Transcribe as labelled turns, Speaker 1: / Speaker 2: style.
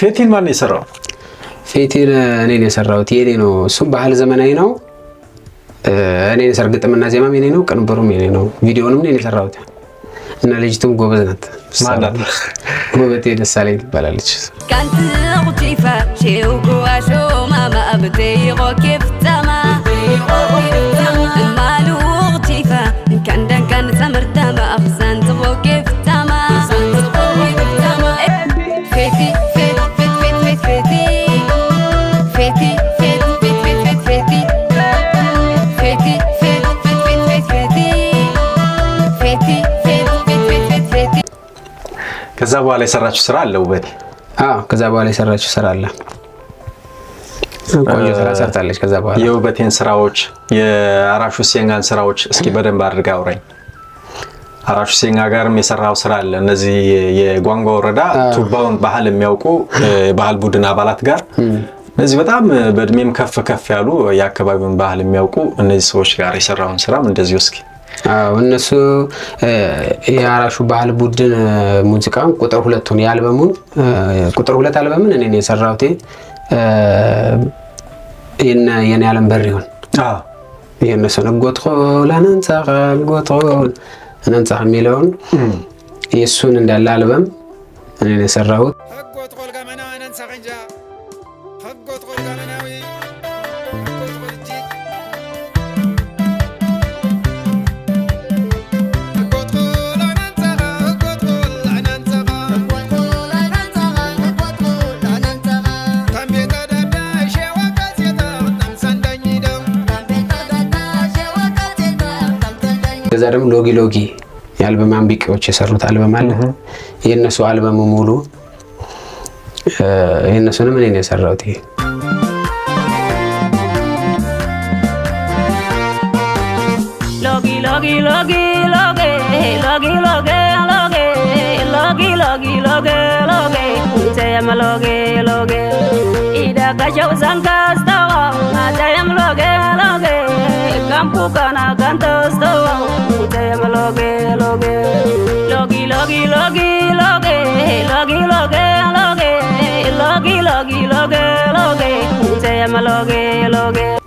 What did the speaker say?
Speaker 1: ፌቲን ማን የሰራው?
Speaker 2: ፌቲን እኔ ነኝ የሰራሁት። የኔ ነው እሱም ባህል ዘመናዊ ነው። እኔ ሰርግ ግጥምና ዜማም የኔ ነው፣ ቅንብሩም የኔ ነው። ቪዲዮንም እኔ የሰራሁት እና ልጅቱም ጎበዝ ናት።
Speaker 1: ማናት?
Speaker 2: ጎበቴ ደሳለኝ ትባላለች።
Speaker 3: ካንተ ቁጪፋ ሼው ጎዋሾ ማማ አብቴ ይቆኬፍ ተማ ማሉ ቁጪፋ ካንደን ካን ሰምርታ ማአፍሳን ትቆኬፍ ተማ ፌቲ ፌቲ ፌቲ ፌቲ ፌቲ
Speaker 1: ከዛ በኋላ የሰራችው ስራ አለ ውበቴ?
Speaker 2: ከዛ በኋላ የሰራችው ስራ አለ። ቆንጆ ስራ ሰርታለች። ከዛ በኋላ
Speaker 1: የውበቴን ስራዎች የአራሹ ሴንጋን ስራዎች እስኪ በደንብ አድርጋ አውራኝ። አራሹ ሴንጋ ጋርም የሰራው ስራ አለ። እነዚህ የጓንጓ ወረዳ ቱባውን ባህል የሚያውቁ የባህል ቡድን አባላት ጋር እነዚህ በጣም በእድሜም ከፍ ያሉ የአካባቢውን ባህል የሚያውቁ እነዚህ ሰዎች ጋር የሰራውን ስራም እንደዚህ እስኪ
Speaker 2: እነሱ የአራሹ ባህል ቡድን ሙዚቃውን ቁጥር 2 የአልበሙን ቁጥር 2 አልበምን እኔ ነኝ የሰራሁት። የኔ ዓለም በሪውን የነሱ ንጎትኮ ላናንጻ ጎትኮ እናንጻ የሚለውን የሱን እንዳለ አልበም እኔ ነኝ የሰራሁት። ከዛ ደግሞ ሎጊ የአልበም አንቢቂዎች የሰሩት አልበም አለ። የነሱ አልበም ሙሉ የነሱንም እኔ ነኝ የሰራሁት።
Speaker 3: Kampukana kantos to tayam loge loge logi logi logi loge logi loge loge logi logi loge loge tayam loge loge